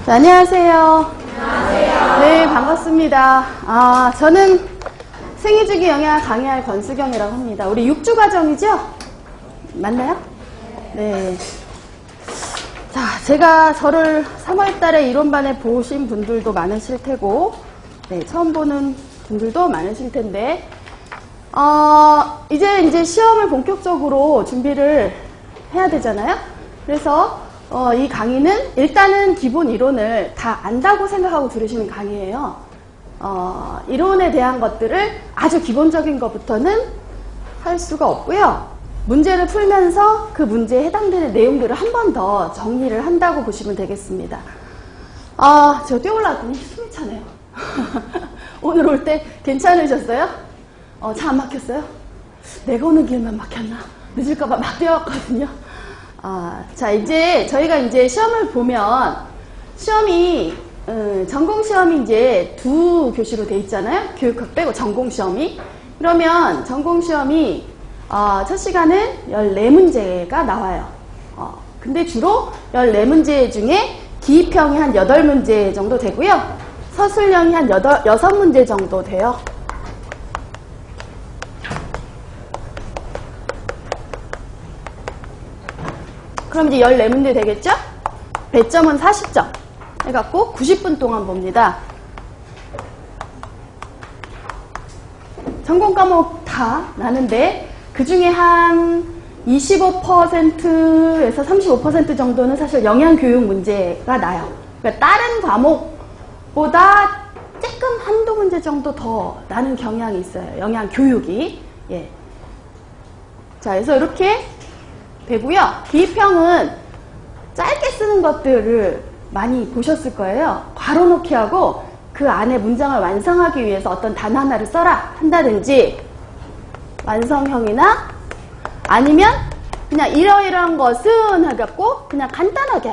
자, 안녕하세요. 안녕하세요. 네, 반갑습니다. 저는 생애주기 영양 강의할 권수경이라고 합니다. 우리 6주 과정이죠? 맞나요? 네. 자, 제가 저를 3월 달에 이론반에 보신 분들도 많으실 테고, 네, 처음 보는 분들도 많으실 텐데, 이제 시험을 본격적으로 준비를 해야 되잖아요? 그래서, 이 강의는 일단은 기본 이론을 다 안다고 생각하고 들으시는 강의예요. 이론에 대한 것들을 아주 기본적인 것부터는 할 수가 없고요. 문제를 풀면서 그 문제에 해당되는 내용들을 한 번 더 정리를 한다고 보시면 되겠습니다. 제가 뛰어올랐더니 숨이 차네요. 오늘 올 때 괜찮으셨어요? 차 안 막혔어요? 내가 오는 길만 막혔나? 늦을까봐 막 뛰어왔거든요. 자, 이제 저희가 이제 시험을 보면 시험이 전공 시험이 이제 두 교시로 돼 있잖아요. 교육학 빼고 전공 시험이. 그러면 전공 시험이 첫 시간은 14문제가 나와요. 근데 주로 14문제 중에 기입형이 한 8문제 정도 되고요. 서술형이 한 6문제 정도 돼요. 그럼 이제 14문제 되겠죠? 배점은 40점 해갖고 90분 동안 봅니다. 전공 과목 다 나는데 그 중에 한 25%에서 35% 정도는 사실 영양교육 문제가 나요. 그러니까 다른 과목보다 조금 한두 문제 정도 더 나는 경향이 있어요. 영양교육이. 예. 자, 그래서 이렇게 되고요. 기입형은 짧게 쓰는 것들을 많이 보셨을 거예요. 괄호넣기 하고 그 안에 문장을 완성하기 위해서 어떤 단어 하나를 써라 한다든지 완성형이나 아니면 그냥 이러이러한 것은 해갖고 그냥 간단하게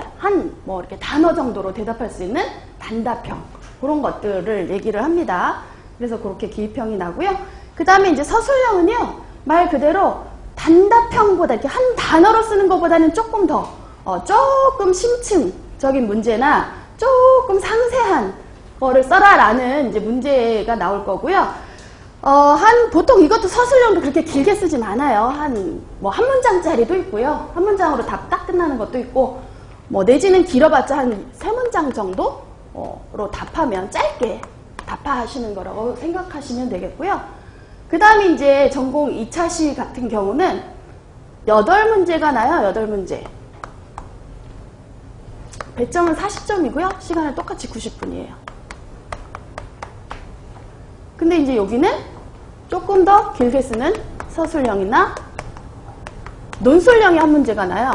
뭐 이렇게 단어 정도로 대답할 수 있는 단답형 그런 것들을 얘기를 합니다. 그래서 그렇게 기입형이 나고요. 그 다음에 이제 서술형은요, 말 그대로 단답형보다 이렇게 한 단어로 쓰는 것보다는 조금 더 조금 심층적인 문제나 조금 상세한 거를 써라라는 이제 문제가 나올 거고요. 보통 이것도 서술형도 그렇게 길게 쓰진 않아요. 한 문장짜리도 있고요. 한 문장으로 답 딱 끝나는 것도 있고, 내지는 길어봤자 한 3문장 정도로 답하면 짧게 답하시는 거라고 생각하시면 되겠고요. 그 다음에 이제 전공 2차시 같은 경우는 8문제가 나요. 8문제. 배점은 40점이고요. 시간은 똑같이 90분이에요. 근데 이제 여기는 조금 더 길게 쓰는 서술형이나 논술형이 한 문제가 나요.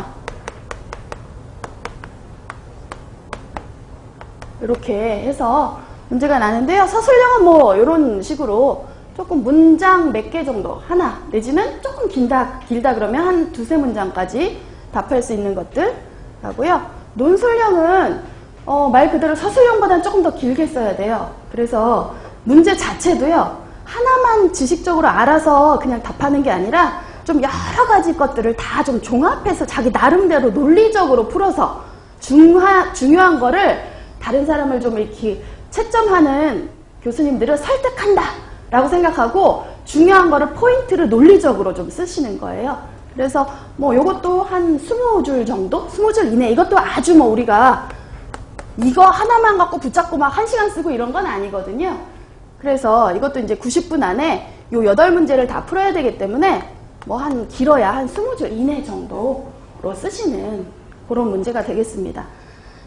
이렇게 해서 문제가 나는데요. 서술형은 이런 식으로 조금 문장 몇 개 정도, 하나, 내지는 조금 길다 그러면 한 2-3문장까지 답할 수 있는 것들 하고요. 논술형은 말 그대로 서술형보다는 조금 더 길게 써야 돼요. 그래서 문제 자체도요, 하나만 지식적으로 알아서 그냥 답하는 게 아니라 좀 여러 가지 것들을 다 좀 종합해서 자기 나름대로 논리적으로 풀어서 중요한 거를 다른 사람을 좀 이렇게 채점하는 교수님들은 설득한다 라고 생각하고 중요한 거를 포인트를 논리적으로 좀 쓰시는 거예요. 그래서 요것도 한 20줄 정도? 20줄 이내. 이것도 아주 우리가 이거 하나만 갖고 붙잡고 막 1시간 쓰고 이런 건 아니거든요. 그래서 이것도 이제 90분 안에 요 8문제를 다 풀어야 되기 때문에 길어야 한 20줄 이내 정도로 쓰시는 그런 문제가 되겠습니다.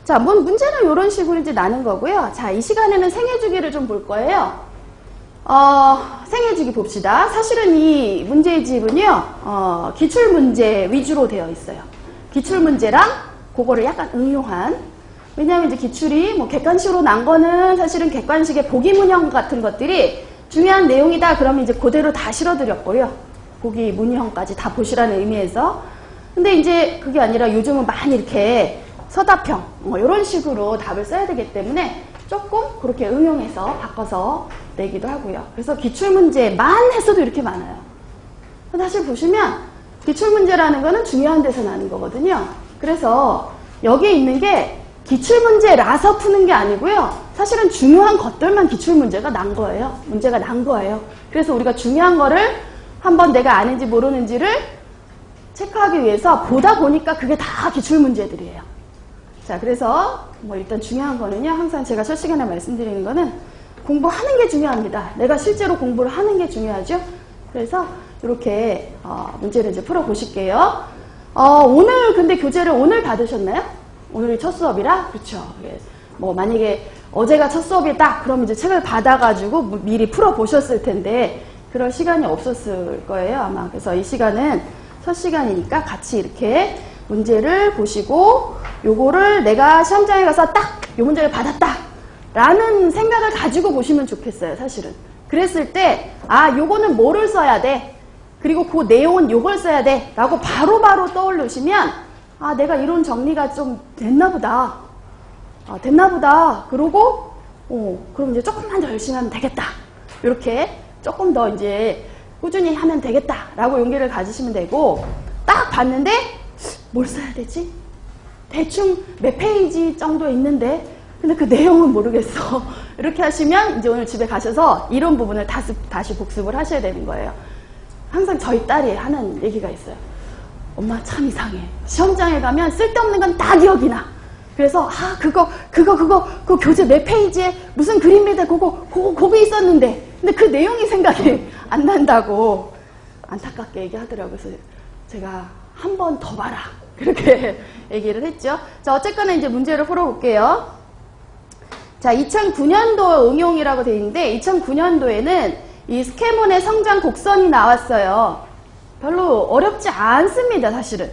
자, 문제는 이런 식으로 이제 나는 거고요. 자, 이 시간에는 생애주기를 좀 볼 거예요. 생애주기 봅시다. 사실은 이 문제의 집은요, 기출문제 위주로 되어 있어요. 기출문제랑 그거를 약간 응용한. 왜냐하면 이제 기출이 객관식으로 난 거는 사실은 객관식의 보기문형 같은 것들이 중요한 내용이다 그러면 이제 그대로 다 실어드렸고요. 보기문형까지 다 보시라는 의미에서. 근데 이제 그게 아니라 요즘은 많이 이렇게 서답형, 이런 식으로 답을 써야 되기 때문에 조금 그렇게 응용해서 바꿔서 내기도 하고요. 그래서 기출문제만 했어도 이렇게 많아요. 사실 보시면 기출문제라는 거는 중요한 데서 나는 거거든요. 그래서 여기에 있는 게 기출문제라서 푸는 게 아니고요. 사실은 중요한 것들만 기출문제가 난 거예요. 문제가 난 거예요. 그래서 우리가 중요한 거를 한번 내가 아는지 모르는지를 체크하기 위해서 보다 보니까 그게 다 기출문제들이에요. 자, 그래서 뭐 일단 중요한 거는요. 항상 제가 첫 시간에 말씀드리는 거는 공부하는 게 중요합니다. 내가 실제로 공부를 하는 게 중요하죠. 그래서 이렇게 문제를 이제 풀어보실게요. 오늘 근데 교재를 오늘 받으셨나요? 오늘이 첫 수업이라? 그렇죠. 뭐 만약에 어제가 첫 수업이다 그럼 이제 책을 받아가지고 미리 풀어보셨을 텐데 그럴 시간이 없었을 거예요 아마. 그래서 이 시간은 첫 시간이니까 같이 이렇게 문제를 보시고 요거를 내가 시험장에 가서 딱 요 문제를 받았다 라는 생각을 가지고 보시면 좋겠어요. 사실은 그랬을 때 요거는 뭐를 써야 돼 그리고 그 내용은 요걸 써야 돼 라고 바로바로 떠올리시면 내가 이론 정리가 좀 됐나 보다 그러고 그럼 이제 조금만 더 열심히 하면 되겠다 이렇게 조금 더 이제 꾸준히 하면 되겠다 라고 용기를 가지시면 되고, 딱 봤는데 뭘 써야 되지? 대충 몇 페이지 정도 있는데 근데 그 내용은 모르겠어 이렇게 하시면 이제 오늘 집에 가셔서 이런 부분을 다시 복습을 하셔야 되는 거예요. 항상 저희 딸이 하는 얘기가 있어요. 엄마 참 이상해. 시험장에 가면 쓸데없는 건 다 기억이 나. 그래서 그거 그 교재 몇 페이지에 무슨 그림 밑에 그거 있었는데 근데 그 내용이 생각이 안 난다고 안타깝게 얘기하더라고요. 그래서 제가 한 번 더 봐라 그렇게 얘기를 했죠. 자, 어쨌거나 이제 문제를 풀어볼게요. 자, 2009년도 응용이라고 되어 있는데 2009년도에는 이 스캐몬의 성장 곡선이 나왔어요. 별로 어렵지 않습니다. 사실은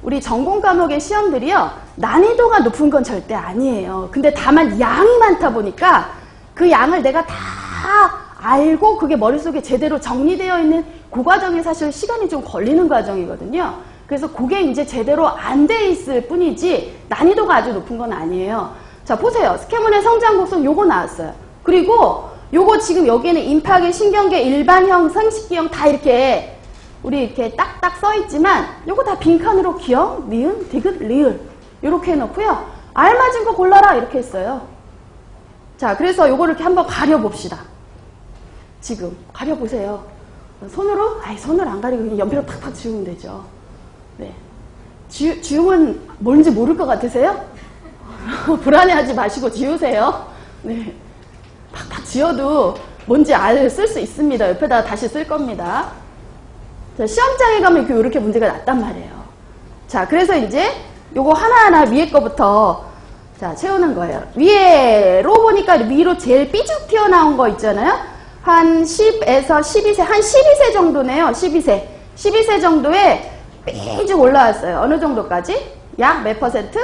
우리 전공 과목의 시험들이요 난이도가 높은 건 절대 아니에요. 근데 다만 양이 많다 보니까 그 양을 내가 다 알고 그게 머릿속에 제대로 정리되어 있는 그 과정이 사실 시간이 좀 걸리는 과정이거든요. 그래서 그게 이제 제대로 안 돼 있을 뿐이지 난이도가 아주 높은 건 아니에요. 자, 보세요. 스캐몬의 성장 곡선 요거 나왔어요. 그리고 요거 지금 여기에는 임파계, 신경계, 일반형, 상식기형 다 이렇게 우리 이렇게 딱딱 써 있지만 요거 다 빈칸으로 기형, 니은, 디귿, 리을 이렇게 해놓고요. 알맞은 거 골라라 이렇게 했어요. 자, 그래서 요거를 이렇게 한번 가려봅시다. 지금 가려보세요. 손으로? 손으로 안 가리고 그냥 연필로 팍팍 지우면 되죠. 네. 지우면 뭔지 모를 것 같으세요? 불안해하지 마시고 지우세요. 네. 팍팍 지워도 뭔지 쓸 수 있습니다. 옆에다 다시 쓸 겁니다. 자, 시험장에 가면 이렇게 문제가 났단 말이에요. 자, 그래서 이제 요거 하나하나 위에 거부터 자, 채우는 거예요. 위로 보니까 위로 제일 삐죽 튀어나온 거 있잖아요. 한 10에서 12세, 한 12세 정도네요. 12세 정도에 삐죽 올라왔어요. 어느 정도까지? 약 몇 퍼센트?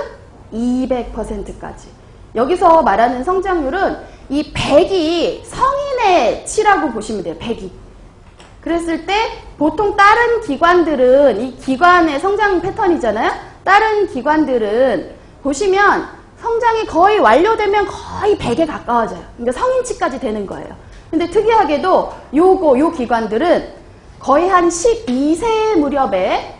200%까지. 여기서 말하는 성장률은 이 100이 성인의 치라고 보시면 돼요. 100이. 그랬을 때 보통 다른 기관들은 이 기관의 성장 패턴이잖아요. 다른 기관들은 보시면 성장이 거의 완료되면 거의 100에 가까워져요. 그러니까 성인치까지 되는 거예요. 근데 특이하게도 요 기관들은 거의 한 12세 무렵에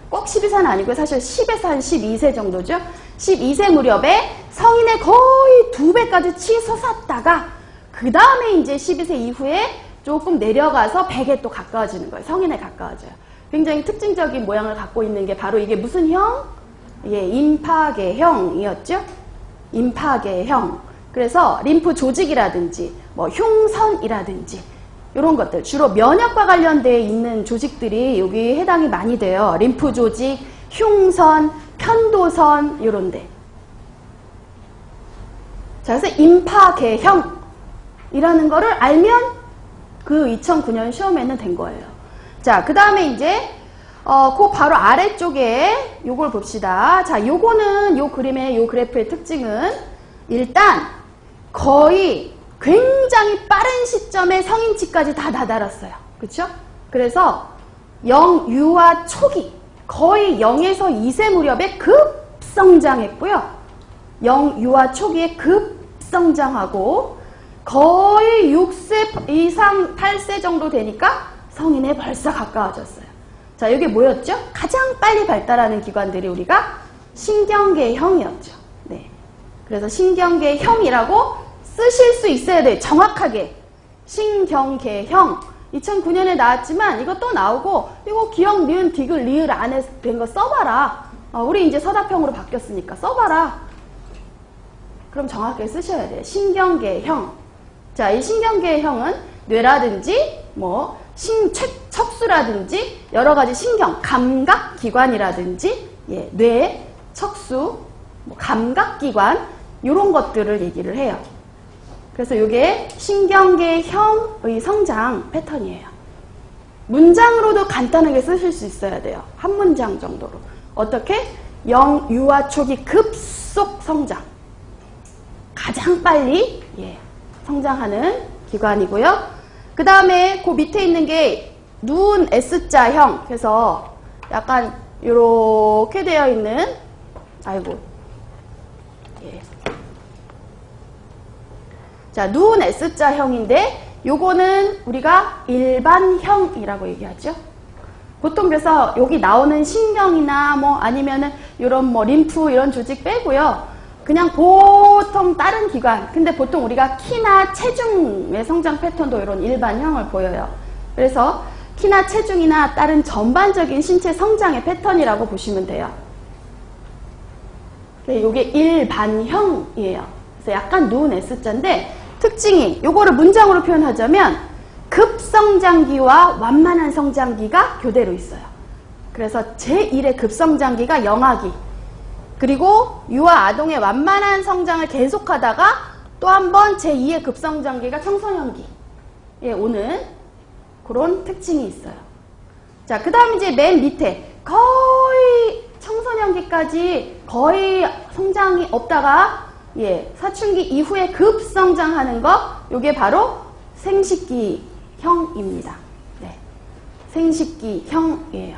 꼭 12세는 아니고요. 사실 10에서 한 12세 정도죠. 12세 무렵에 성인의 거의 2배까지 치솟았다가 그 다음에 이제 12세 이후에 조금 내려가서 100에 또 가까워지는 거예요. 성인에 가까워져요. 굉장히 특징적인 모양을 갖고 있는 게 바로 이게 무슨 형? 임파계형이었죠. 임파계형. 그래서 림프 조직이라든지 뭐 흉선이라든지 이런 것들 주로 면역과 관련되어 있는 조직들이 여기 해당이 많이 돼요. 림프 조직, 흉선, 편도선 이런 데. 자, 그래서 임파계형이라는 거를 알면 그 2009년 시험에는 된 거예요. 자, 그 다음에 이제 그 바로 아래쪽에 요걸 봅시다. 자, 요거는 요 그림의 요 그래프의 특징은 일단 거의 굉장히 빠른 시점에 성인치까지 다 다다랐어요. 그렇죠? 그래서 영유아 초기 거의 0에서 2세 무렵에 급성장했고요. 영유아 초기에 급성장하고 거의 6세 이상 8세 정도 되니까 성인에 벌써 가까워졌어요. 자, 이게 뭐였죠? 가장 빨리 발달하는 기관들이 우리가 신경계형이었죠. 네. 그래서 신경계형이라고 쓰실 수 있어야 돼요. 정확하게. 신경계형. 2009년에 나왔지만 이거 또 나오고 이거 기역, 니은, 디귿, 리을 안에 된 거 써봐라. 우리 이제 서답형으로 바뀌었으니까 써봐라. 그럼 정확하게 쓰셔야 돼요. 신경계형. 자, 이 신경계형은 뇌라든지 뭐 척수라든지 여러 가지 신경, 감각기관이라든지 예, 뇌, 척수, 뭐 감각기관 이런 것들을 얘기를 해요. 그래서 이게 신경계형의 성장 패턴이에요. 문장으로도 간단하게 쓰실 수 있어야 돼요. 한 문장 정도로. 어떻게? 유아 초기 급속 성장. 가장 빨리 예, 성장하는 기관이고요. 그 다음에 그 밑에 있는 게 누운 S자형. 그래서 약간 이렇게 되어 있는 아이고 예. 자, 누운 S자형인데 요거는 우리가 일반형이라고 얘기하죠. 보통 그래서 여기 나오는 신경이나 뭐 아니면은 이런 뭐 림프 이런 조직 빼고요. 그냥 보통 다른 기관. 근데 보통 우리가 키나 체중의 성장 패턴도 이런 일반형을 보여요. 그래서 키나 체중이나 다른 전반적인 신체 성장의 패턴이라고 보시면 돼요. 이게 일반형이에요. 그래서 약간 누운 S자인데 특징이 요거를 문장으로 표현하자면 급성장기와 완만한 성장기가 교대로 있어요. 그래서 제1의 급성장기가 영아기, 그리고 유아 아동의 완만한 성장을 계속하다가 또 한 번 제2의 급성장기가 청소년기에 오는 그런 특징이 있어요. 자, 그 다음 이제 맨 밑에 거의 청소년기까지 거의 성장이 없다가 예, 사춘기 이후에 급성장하는 거, 요게 바로 생식기형입니다. 네, 생식기형이에요.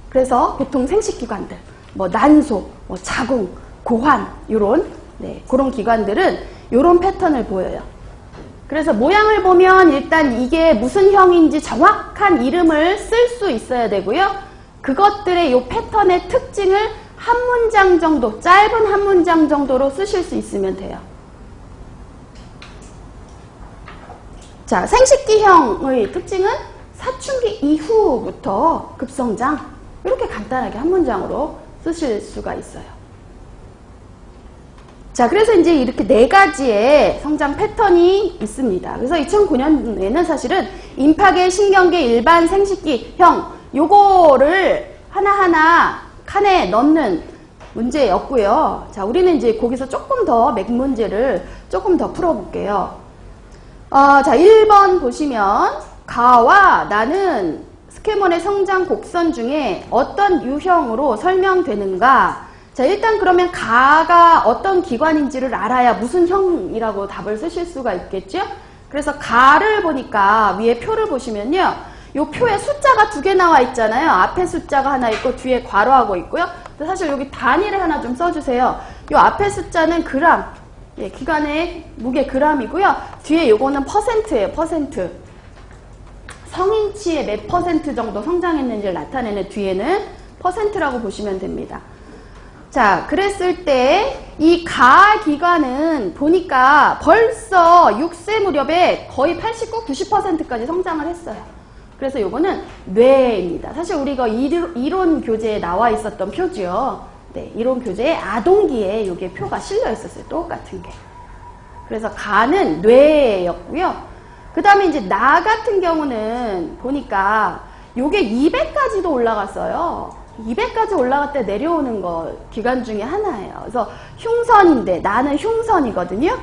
그래서 보통 생식기관들, 뭐 난소, 뭐 자궁, 고환, 요런 네, 그런 기관들은 요런 패턴을 보여요. 그래서 모양을 보면 일단 이게 무슨 형인지 정확한 이름을 쓸 수 있어야 되고요. 그것들의 요 패턴의 특징을 한 문장 정도, 짧은 한 문장 정도로 쓰실 수 있으면 돼요. 자, 생식기형의 특징은 사춘기 이후부터 급성장. 이렇게 간단하게 한 문장으로 쓰실 수가 있어요. 자, 그래서 이제 이렇게 4가지의 성장 패턴이 있습니다. 그래서 2009년에는 사실은 임파계, 신경계, 일반 생식기형 요거를 하나하나 칸에 넣는 문제였고요. 자, 우리는 이제 거기서 조금 더 맥 문제를 조금 더 풀어볼게요. 자, 1번 보시면 가와 나는 스캐먼의 성장 곡선 중에 어떤 유형으로 설명되는가? 자, 일단 그러면 가가 어떤 기관인지를 알아야 무슨 형이라고 답을 쓰실 수가 있겠죠? 그래서 가를 보니까 위에 표를 보시면요. 요 표에 숫자가 2개 나와 있잖아요. 앞에 숫자가 하나 있고 뒤에 괄호하고 있고요. 사실 여기 단위를 하나 좀 써주세요. 요 앞에 숫자는 그램, 예, 기관의 무게 그램이고요. 뒤에 요거는 퍼센트예요. 퍼센트. 성인치의 몇 퍼센트 정도 성장했는지를 나타내는 뒤에는 퍼센트라고 보시면 됩니다. 자, 그랬을 때 이 가 기관은 보니까 벌써 6세 무렵에 거의 89, 90%까지 성장을 했어요. 그래서 요거는 뇌입니다. 사실 우리가 이론 교재에 나와 있었던 표지요. 네, 이론 교재에 아동기에 요게 표가 실려 있었어요. 똑같은 게. 그래서 가는 뇌였고요. 그 다음에 이제 나 같은 경우는 보니까 요게 200까지도 올라갔어요. 200까지 올라갈 때 내려오는 거 기관 중에 하나예요. 그래서 흉선인데 나는 흉선이거든요.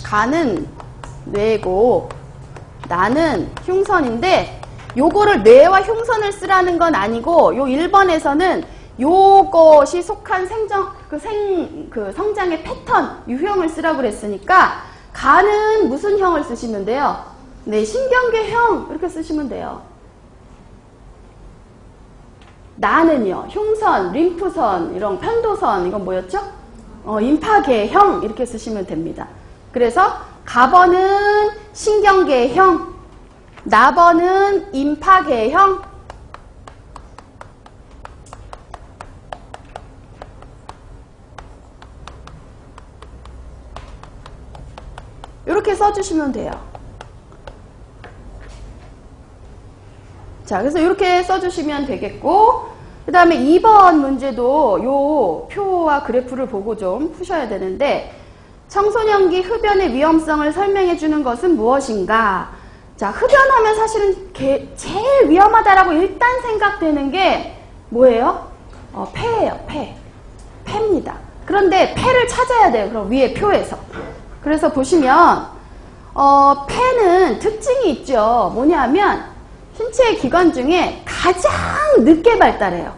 가는 뇌고 나는 흉선인데 요거를 뇌와 흉선을 쓰라는 건 아니고 요 1번에서는 요것이 속한 성장의 패턴, 유형을 쓰라고 그랬으니까 가는 무슨 형을 쓰시면 돼요? 네, 신경계형 이렇게 쓰시면 돼요. 나는요, 흉선, 림프선, 이런 편도선, 이건 뭐였죠? 임파계형 이렇게 쓰시면 됩니다. 그래서 가번은 신경계형, 나번은 임파계형, 이렇게 써주시면 돼요. 자, 그래서 이렇게 써주시면 되겠고, 그 다음에 2번 문제도 요 표와 그래프를 보고 좀 푸셔야 되는데, 청소년기 흡연의 위험성을 설명해 주는 것은 무엇인가? 자, 흡연하면 사실은 제일 위험하다라고 일단 생각되는 게 뭐예요? 폐예요, 폐. 폐입니다. 그런데 폐를 찾아야 돼요. 그럼 위에 표에서. 그래서 보시면, 폐는 특징이 있죠. 뭐냐면, 신체의 기관 중에 가장 늦게 발달해요.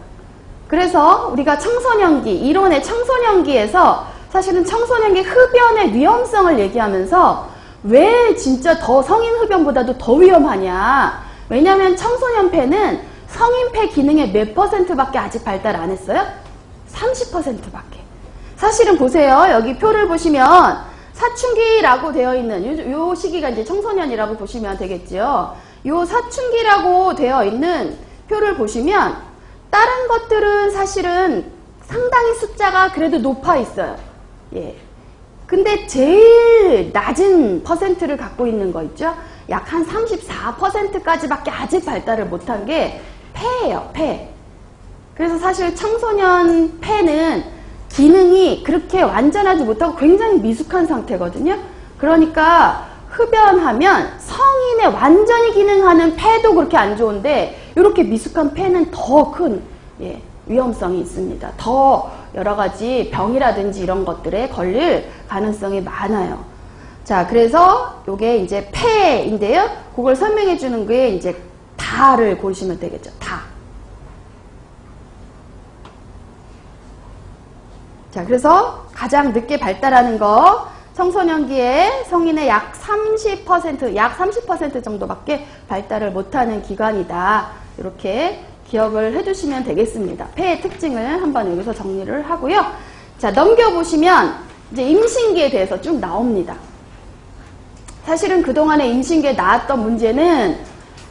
그래서 우리가 청소년기, 이론의 청소년기에서 사실은 청소년기 흡연의 위험성을 얘기하면서 왜 진짜 더 성인 흡연보다도 더 위험하냐. 왜냐하면 청소년 폐는 성인 폐 기능의 몇 %밖에 아직 발달 안 했어요? 30%밖에. 사실은 보세요. 여기 표를 보시면 사춘기라고 되어 있는 요 시기가 이제 청소년이라고 보시면 되겠죠. 요 사춘기라고 되어 있는 표를 보시면 다른 것들은 사실은 상당히 숫자가 그래도 높아 있어요. 예. 근데 제일 낮은 퍼센트를 갖고 있는 거 있죠? 약 한 34%까지밖에 아직 발달을 못한 게 폐예요, 폐. 그래서 사실 청소년 폐는 기능이 그렇게 완전하지 못하고 굉장히 미숙한 상태거든요. 그러니까 흡연하면 성인의 완전히 기능하는 폐도 그렇게 안 좋은데 이렇게 미숙한 폐는 더 큰 위험성이 있습니다. 더 여러 가지 병이라든지 이런 것들에 걸릴 가능성이 많아요. 자, 그래서 요게 이제 폐인데요. 그걸 설명해 주는 게 이제 다를 고르시면 되겠죠. 다. 자, 그래서 가장 늦게 발달하는 거 청소년기에 성인의 약 30% 정도밖에 발달을 못하는 기관이다. 이렇게 기억을 해주시면 되겠습니다. 폐의 특징을 한번 여기서 정리를 하고요. 자, 넘겨보시면 이제 임신기에 대해서 쭉 나옵니다. 사실은 그동안에 임신기에 나왔던 문제는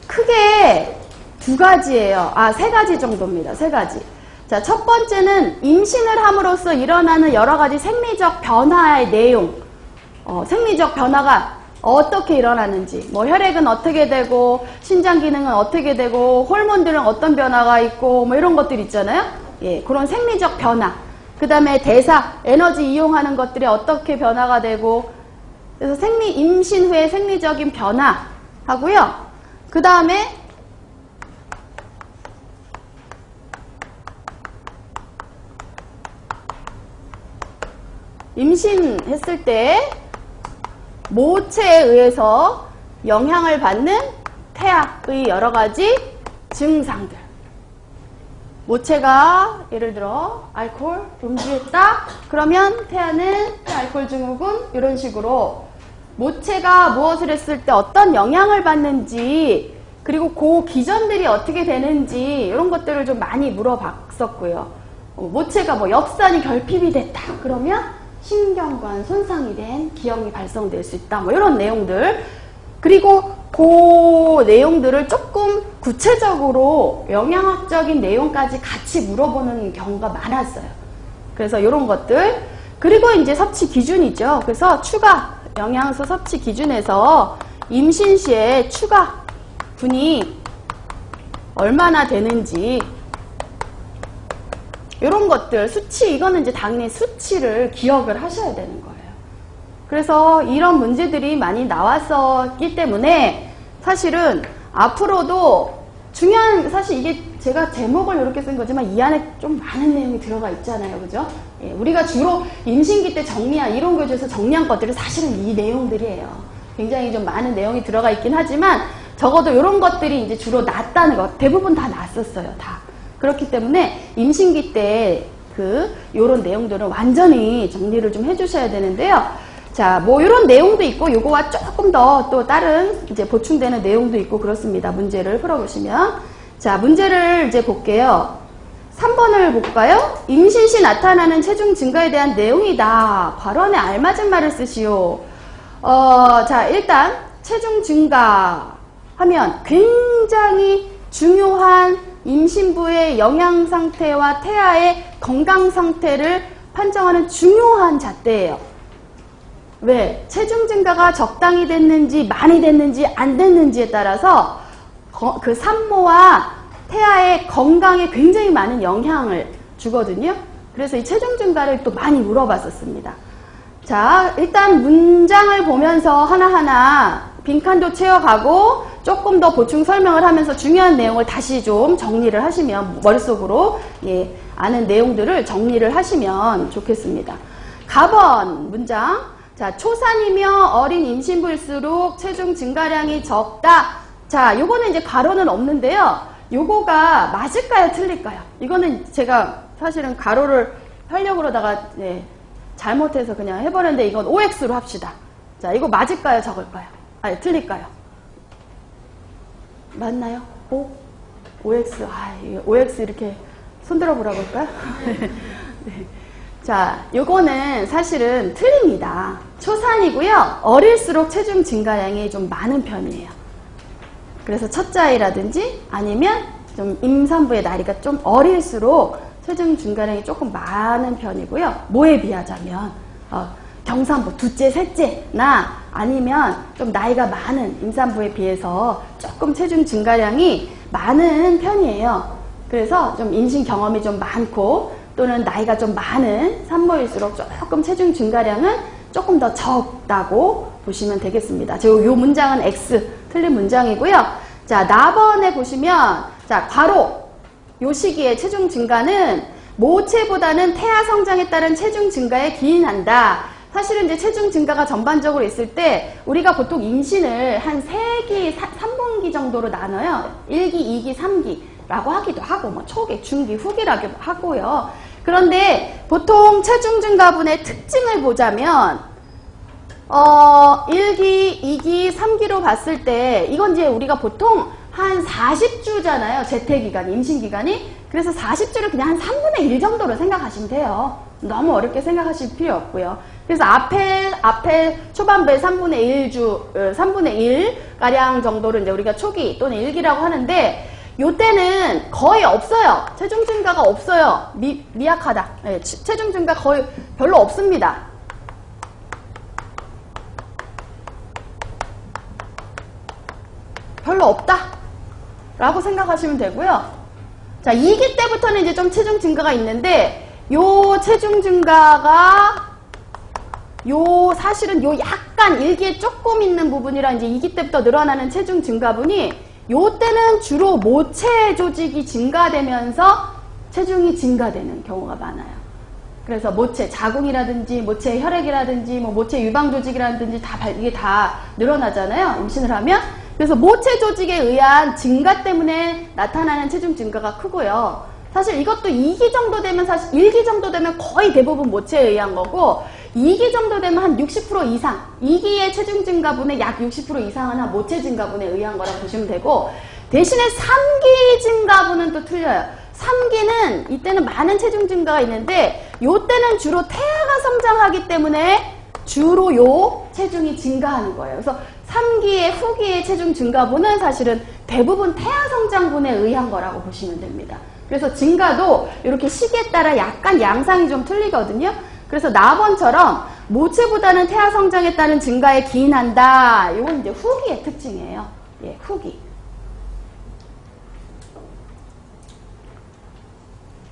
크게 두 가지예요. 세 가지 정도입니다. 세 가지. 자, 첫 번째는 임신을 함으로써 일어나는 여러 가지 생리적 변화의 내용. 생리적 변화가 어떻게 일어나는지, 뭐 혈액은 어떻게 되고, 신장 기능은 어떻게 되고, 호르몬들은 어떤 변화가 있고, 뭐 이런 것들 있잖아요. 예, 그런 생리적 변화. 그 다음에 대사, 에너지 이용하는 것들이 어떻게 변화가 되고, 그래서 임신 후에 생리적인 변화 하고요. 그 다음에 임신했을 때 모체에 의해서 영향을 받는 태아의 여러 가지 증상들. 모체가 예를 들어 알코올 음주했다. 그러면 태아는 알코올 증후군 이런 식으로 모체가 무엇을 했을 때 어떤 영향을 받는지 그리고 그 기전들이 어떻게 되는지 이런 것들을 좀 많이 물어봤었고요. 모체가 뭐 엽산이 결핍이 됐다. 그러면 신경관 손상이 된 기형이 발생될 수 있다. 뭐 이런 내용들. 그리고 그 내용들을 조금 구체적으로 영양학적인 내용까지 같이 물어보는 경우가 많았어요. 그래서 이런 것들. 그리고 이제 섭취 기준이죠. 그래서 추가 영양소 섭취 기준에서 임신 시에 추가 분이 얼마나 되는지 이런 것들, 수치, 이거는 이제 당연히 수치를 기억을 하셔야 되는 거예요. 그래서 이런 문제들이 많이 나왔었기 때문에 사실은 앞으로도 중요한, 사실 이게 제가 제목을 이렇게 쓴 거지만 이 안에 좀 많은 내용이 들어가 있잖아요. 그죠? 예, 우리가 주로 임신기 때 정리한, 이론 교재에서 정리한 것들이 사실은 이 내용들이에요. 굉장히 좀 많은 내용이 들어가 있긴 하지만 적어도 이런 것들이 이제 주로 났다는 것, 대부분 다 났었어요. 다. 그렇기 때문에 임신기 때 요런 내용들은 완전히 정리를 좀 해주셔야 되는데요. 자, 뭐 요런 내용도 있고 요거와 조금 더 또 다른 이제 보충되는 내용도 있고 그렇습니다. 문제를 풀어보시면. 자, 문제를 이제 볼게요. 3번을 볼까요? 임신 시 나타나는 체중 증가에 대한 내용이다. 괄호안에 알맞은 말을 쓰시오. 자, 일단 체중 증가 하면 굉장히 중요한 임신부의 영양 상태와 태아의 건강 상태를 판정하는 중요한 잣대예요. 왜? 체중 증가가 적당히 됐는지 많이 됐는지 안 됐는지에 따라서 그 산모와 태아의 건강에 굉장히 많은 영향을 주거든요. 그래서 이 체중 증가를 또 많이 물어봤었습니다. 자, 일단 문장을 보면서 하나하나 빈칸도 채워가고 조금 더 보충 설명을 하면서 중요한 내용을 다시 좀 정리를 하시면 머릿속으로 아는 내용들을 정리를 하시면 좋겠습니다. 가번 문장. 자, 초산이며 어린 임신부일수록 체중 증가량이 적다. 자, 요거는 이제 가로는 없는데요. 요거가 맞을까요? 틀릴까요? 이거는 제가 사실은 가로를 하려고 그러다가 잘못해서 그냥 해버렸는데 이건 OX로 합시다. 자, 이거 맞을까요? 적을까요? 아니, 틀릴까요? 맞나요? OX. OX 이렇게 손들어 보라고 할까요? 네. 자, 요거는 사실은 틀립니다. 초산이고요. 어릴수록 체중 증가량이 좀 많은 편이에요. 그래서 첫째 아이라든지 아니면 좀 임산부의 나이가 좀 어릴수록 체중 증가량이 조금 많은 편이고요. 뭐에 비하자면 경산부 둘째, 셋째나 아니면 좀 나이가 많은 임산부에 비해서 조금 체중 증가량이 많은 편이에요. 그래서 좀 임신 경험이 좀 많고 또는 나이가 좀 많은 산모일수록 조금 체중 증가량은 조금 더 적다고 보시면 되겠습니다. 이 문장은 X 틀린 문장이고요. 자, 나번에 보시면 자, 괄호 요 시기에 체중 증가는 모체보다는 태아 성장에 따른 체중 증가에 기인한다. 사실은 이제 체중 증가가 전반적으로 있을 때 우리가 보통 임신을 한 3기, 3분기 정도로 나눠요. 1기, 2기, 3기라고 하기도 하고 뭐 초기, 중기, 후기라고 하고요. 그런데 보통 체중 증가분의 특징을 보자면 1기, 2기, 3기로 봤을 때 이건 이제 우리가 보통 한 40주잖아요. 재태기간이, 임신기간이. 그래서 40주를 그냥 한 3분의 1 정도로 생각하시면 돼요. 너무 어렵게 생각하실 필요 없고요. 그래서 앞에 초반부에 3분의 1가량 정도를 이제 우리가 초기 또는 1기라고 하는데 요때는 거의 없어요. 체중 증가가 없어요. 미약하다. 네, 체중 증가 거의 별로 없습니다. 별로 없다 라고 생각하시면 되고요. 자, 2기 때부터는 이제 좀 체중 증가가 있는데 요 체중 증가가 사실은 약간 1기에 조금 있는 부분이라 이제 2기 때부터 늘어나는 체중 증가분이 요 때는 주로 모체 조직이 증가되면서 체중이 증가되는 경우가 많아요. 그래서 모체 자궁이라든지 모체 혈액이라든지 뭐 모체 유방 조직이라든지 이게 다 늘어나잖아요. 임신을 하면. 그래서 모체 조직에 의한 증가 때문에 나타나는 체중 증가가 크고요. 사실 이것도 2기 정도 되면 사실 1기 정도 되면 거의 대부분 모체에 의한 거고 2기 정도 되면 한 60% 이상 2기의 체중 증가분의 약 60% 이상은 모체 증가분에 의한 거라고 보시면 되고 대신에 3기 증가분은 또 틀려요. 3기는 이때는 많은 체중 증가가 있는데 요때는 주로 태아가 성장하기 때문에 주로 요 체중이 증가하는 거예요. 그래서 3기의 후기의 체중 증가분은 사실은 대부분 태아 성장분에 의한 거라고 보시면 됩니다. 그래서 증가도 이렇게 시기에 따라 약간 양상이 좀 틀리거든요. 그래서 나번처럼 모체보다는 태아 성장에 따른 증가에 기인한다. 이건 이제 후기의 특징이에요. 예, 후기.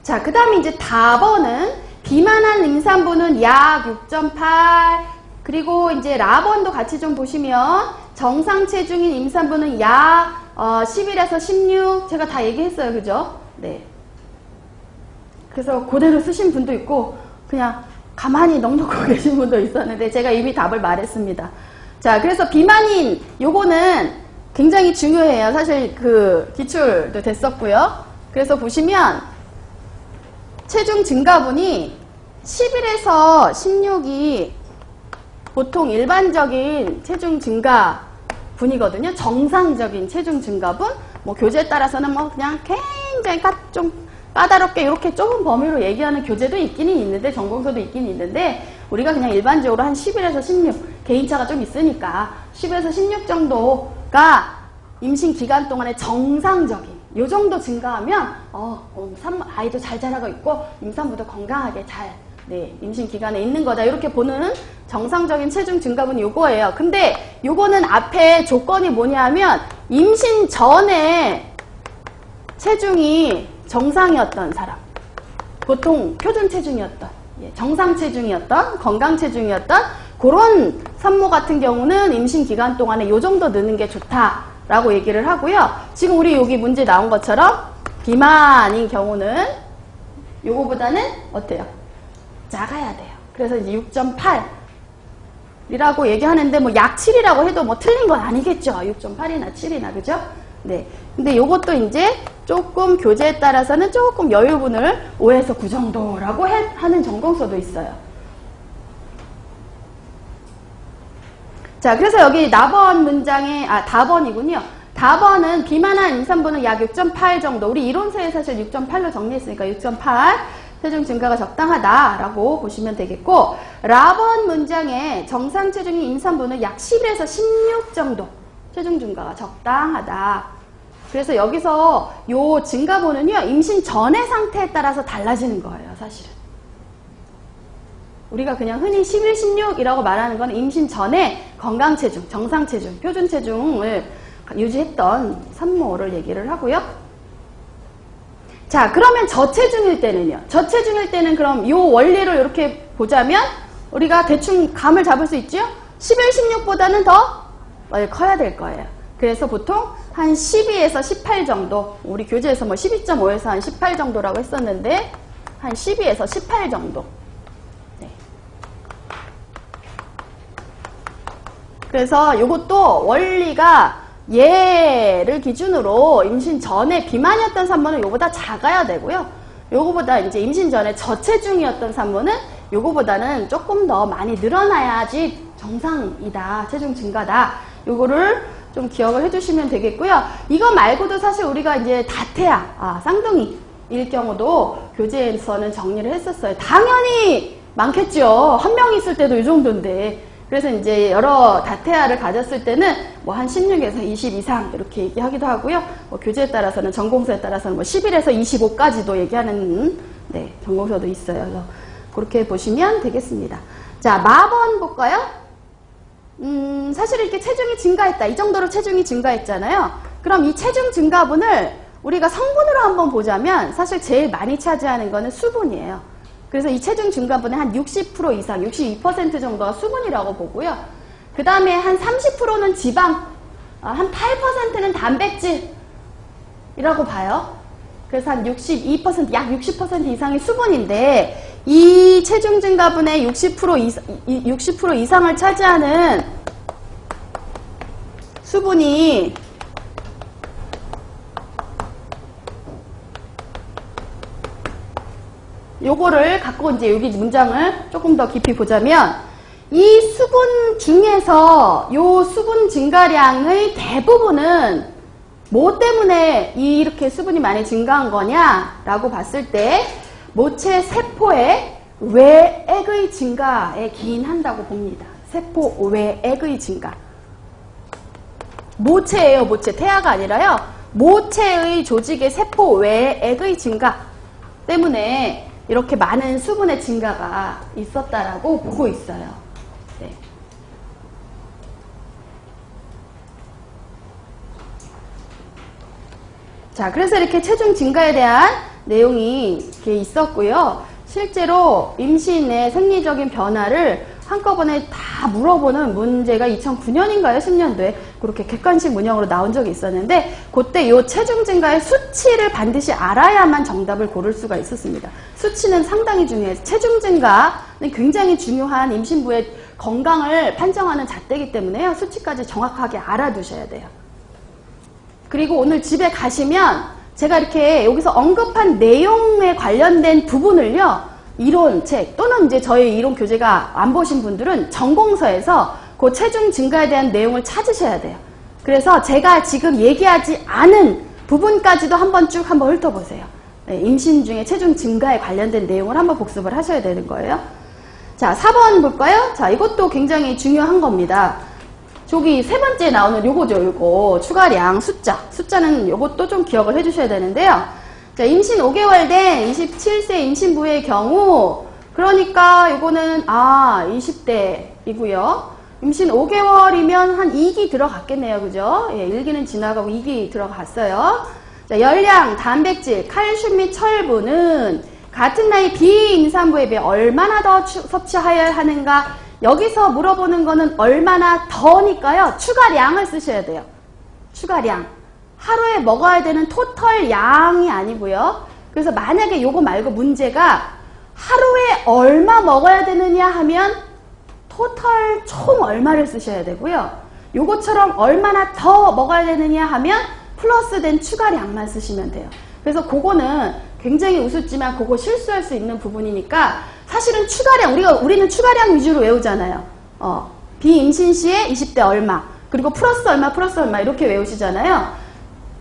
자, 그 다음에 이제 다번은 비만한 임산부는 약 6.8 그리고 이제 라번도 같이 좀 보시면 정상 체중인 임산부는 약 11에서 16 제가 다 얘기했어요. 그죠? 네. 그래서 그대로 쓰신 분도 있고 그냥 가만히 넉넉하고 계신 분도 있었는데 제가 이미 답을 말했습니다. 자, 그래서 비만인 요거는 굉장히 중요해요. 사실 그 기출도 됐었고요. 그래서 보시면 체중 증가분이 11에서 16이 보통 일반적인 체중 증가분이거든요. 정상적인 체중 증가분. 뭐 교재에 따라서는 뭐 그냥 굉장히 좀 까다롭게 이렇게 좁은 범위로 얘기하는 교재도 있기는 있는데 전공서도 있긴 있는데 우리가 그냥 일반적으로 한 11에서 16 개인차가 좀 있으니까 10에서 16 정도가 임신 기간 동안의 정상적인 요 정도 증가하면 아이도 잘 자라고 있고 임산부도 건강하게 잘 네, 임신 기간에 있는 거다. 이렇게 보는 정상적인 체중 증가분이 요거예요. 근데 요거는 앞에 조건이 뭐냐면 임신 전에 체중이 정상이었던 사람, 보통 표준 체중이었던, 정상 체중이었던, 건강 체중이었던 그런 산모 같은 경우는 임신 기간 동안에 요 정도 느는 게 좋다라고 얘기를 하고요. 지금 우리 여기 문제 나온 것처럼 비만인 경우는 요거보다는 어때요? 작아야 돼요. 그래서 이제 6.8이라고 얘기하는데 뭐 약 7이라고 해도 뭐 틀린 건 아니겠죠. 6.8이나 7이나 그죠? 네. 근데 요것도 이제 조금 교재에 따라서는 조금 여유분을 5에서 9 정도라고 하는 전공서도 있어요. 자, 그래서 여기 나번 문장에, 답번이군요. 답번은 비만한 임산부는 약 6.8 정도. 우리 이론서에 사실 6.8로 정리했으니까 6.8 체중 증가가 적당하다라고 보시면 되겠고, 라번 문장에 정상 체중인 임산부는 약 11에서 16 정도 체중 증가가 적당하다. 그래서 여기서 요 증가분은요, 임신 전의 상태에 따라서 달라지는 거예요, 사실은. 우리가 그냥 흔히 11, 16이라고 말하는 건 임신 전에 건강 체중, 정상 체중, 표준 체중을 유지했던 산모를 얘기를 하고요. 자, 그러면 저체중일 때는요. 저체중일 때는 그럼 요 원리를 이렇게 보자면 우리가 대충 감을 잡을 수 있죠? 11, 16보다는 더 커야 될 거예요. 그래서 보통 한 12에서 18 정도, 우리 교재에서 뭐 12.5에서 한 18 정도라고 했었는데 한 12에서 18 정도. 네. 그래서 요것도 원리가 얘를 기준으로 임신 전에 비만이었던 산모는 요거보다 작아야 되고요. 요거보다 이제 임신 전에 저체중이었던 산모는 요거보다는 조금 더 많이 늘어나야지 정상이다, 체중 증가다. 요거를 좀 기억을 해주시면 되겠고요. 이거 말고도 사실 우리가 이제 다태아, 쌍둥이일 경우도 교재에서는 정리를 했었어요. 당연히 많겠죠. 한 명 있을 때도 이 정도인데. 그래서 이제 여러 다태아를 가졌을 때는 뭐 한 16에서 20 이상 이렇게 얘기하기도 하고요. 뭐 교재에 따라서는 전공서에 따라서는 뭐 11에서 25까지도 얘기하는 전공서도 있어요. 그래서 그렇게 보시면 되겠습니다. 자, 마번 볼까요? 사실 이렇게 체중이 증가했다. 이 정도로 체중이 증가했잖아요. 그럼 이 체중 증가분을 우리가 성분으로 한번 보자면 사실 제일 많이 차지하는 거는 수분이에요. 그래서 이 체중 증가분의 한 60% 이상, 62% 정도가 수분이라고 보고요. 그 다음에 한 30%는 지방, 한 8%는 단백질이라고 봐요. 그래서 한 62%, 약 60% 이상이 수분인데 이 체중 증가분의 60% 이상을 차지하는 수분이 요거를 갖고 이제 여기 문장을 조금 더 깊이 보자면 이 수분 중에서 요 수분 증가량의 대부분은 뭐 때문에 이렇게 수분이 많이 증가한 거냐라고 봤을 때 모체 세포의 외액의 증가에 기인한다고 봅니다. 세포 외액의 증가. 모체예요, 모체. 태아가 아니라요. 모체의 조직의 세포 외액의 증가 때문에 이렇게 많은 수분의 증가가 있었다라고 보고 있어요. 네. 자, 그래서 이렇게 체중 증가에 대한 내용이 이렇게 있었고요. 실제로 임신의 생리적인 변화를 한꺼번에 다 물어보는 문제가 2009년인가요? 10년도에 그렇게 객관식 문형으로 나온 적이 있었는데 그때 이 체중 증가의 수치를 반드시 알아야만 정답을 고를 수가 있었습니다. 수치는 상당히 중요해요. 체중 증가는 굉장히 중요한 임신부의 건강을 판정하는 잣대이기 때문에요. 수치까지 정확하게 알아두셔야 돼요. 그리고 오늘 집에 가시면 제가 이렇게 여기서 언급한 내용에 관련된 부분을요. 이론책 또는 이제 저희 이론 교재가 안 보신 분들은 전공서에서 그 체중 증가에 대한 내용을 찾으셔야 돼요. 그래서 제가 지금 얘기하지 않은 부분까지도 한번 쭉 한번 훑어보세요. 네, 임신 중에 체중 증가에 관련된 내용을 한번 복습을 하셔야 되는 거예요. 자, 4번 볼까요? 자, 이것도 굉장히 중요한 겁니다. 저기 세 번째 나오는 요거죠, 요거. 추가량 숫자는 요것도 좀 기억을 해주셔야 되는데요. 자, 임신 5개월 된 27세 임신부의 경우 그러니까 이거는 20대이고요. 임신 5개월이면 한 2기 들어갔겠네요. 그죠? 예, 1기는 지나가고 2기 들어갔어요. 자, 열량, 단백질, 칼슘 및 철분은 같은 나이 비임산부에 비해 얼마나 더 섭취하여야 하는가? 여기서 물어보는 거는 얼마나 더니까요. 추가량을 쓰셔야 돼요. 추가량. 하루에 먹어야 되는 토털 양이 아니고요. 그래서 만약에 요거 말고 문제가 하루에 얼마 먹어야 되느냐 하면 토털 총 얼마를 쓰셔야 되고요. 요것처럼 얼마나 더 먹어야 되느냐 하면 플러스된 추가량만 쓰시면 돼요. 그래서 그거는 굉장히 우습지만 그거 실수할 수 있는 부분이니까 사실은 추가량, 우리는 추가량 위주로 외우잖아요. 비임신 시에 20대 얼마, 그리고 플러스 얼마 이렇게 외우시잖아요.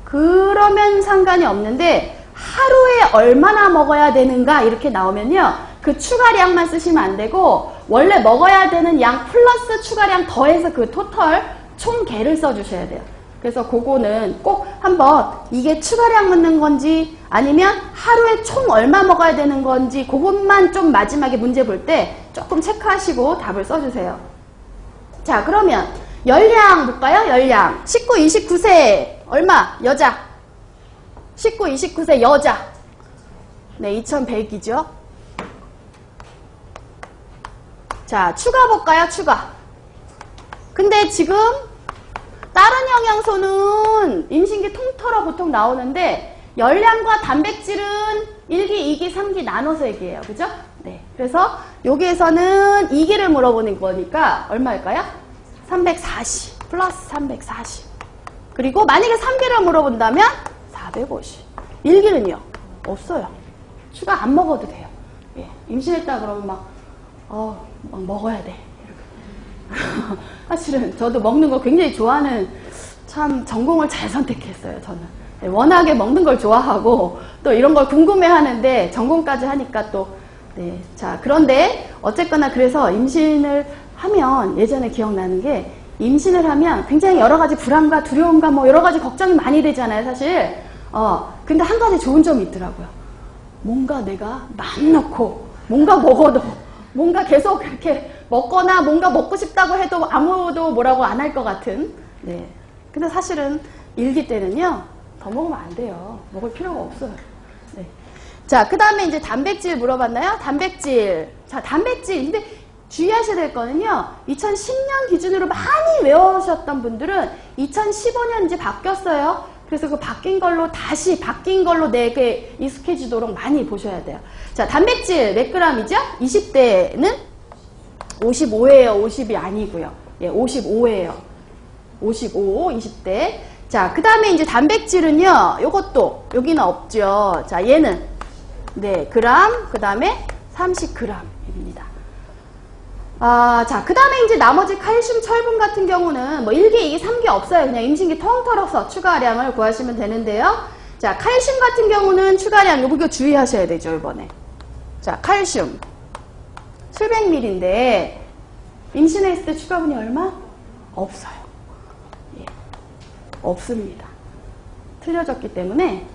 그러면 상관이 없는데 하루에 얼마나 먹어야 되는가 이렇게 나오면요. 그 추가량만 쓰시면 안 되고 원래 먹어야 되는 양 플러스 추가량 더해서 그 토털 총 개를 써주셔야 돼요. 그래서 그거는 꼭 한번 이게 추가량 묻는 건지 아니면 하루에 총 얼마 먹어야 되는 건지 그것만 좀 마지막에 문제 볼 때 조금 체크하시고 답을 써주세요. 자, 그러면 열량 볼까요? 열량. 19, 29세 얼마? 여자. 19, 29세 여자. 네, 2100이죠. 자, 추가 볼까요? 추가. 근데 지금 다른 영양소는 임신기 통틀어 보통 나오는데 열량과 단백질은 1기, 2기, 3기 나눠서 얘기해요. 그죠? 네. 그래서 여기에서는 2기를 물어보는 거니까 얼마일까요? 340 플러스 340. 그리고 만약에 3기를 물어본다면 450. 1기는요? 없어요. 추가 안 먹어도 돼요. 예. 임신했다 그러면 막 먹어야 돼. 사실은 저도 먹는 거 굉장히 좋아하는 참 전공을 잘 선택했어요. 저는 워낙에 먹는 걸 좋아하고 또 이런 걸 궁금해하는데 전공까지 하니까 또 네. 자, 그런데 어쨌거나 그래서 임신을 하면 예전에 기억나는 게 임신을 하면 굉장히 여러 가지 불안과 두려움과 뭐 여러 가지 걱정이 많이 되잖아요, 사실. 근데 한 가지 좋은 점이 있더라고요. 뭔가 내가 맘 놓고 뭔가 먹어도 뭔가 계속 이렇게 먹거나 뭔가 먹고 싶다고 해도 아무도 뭐라고 안 할 것 같은. 네. 근데 사실은 일기 때는요, 더 먹으면 안 돼요. 먹을 필요가 없어요. 네. 자, 그 다음에 이제 단백질 물어봤나요? 단백질. 자, 단백질. 근데 주의하셔야 될 거는요, 2010년 기준으로 많이 외우셨던 분들은 2015년 이제 바뀌었어요. 그래서 그 바뀐 걸로 다시 바뀐 걸로 내게 익숙해지도록 많이 보셔야 돼요. 자, 단백질 몇 g이죠? 20대는 55예요. 50이 아니고요. 예, 55예요. 55, 20대. 자, 그 다음에 이제 단백질은요, 요것도, 여기는 없죠. 자, 얘는, 네, 그램, 그 다음에 30g입니다. 자, 그 다음에 이제 나머지 칼슘, 철분 같은 경우는 뭐 1기, 2기, 3기 없어요. 그냥 임신기 통틀어서 추가량을 구하시면 되는데요. 자, 칼슘 같은 경우는 추가량, 이거 주의하셔야 되죠, 이번에. 자, 칼슘. 700ml인데, 임신했을 때 추가분이 얼마? 없어요. 예. 없습니다. 틀려졌기 때문에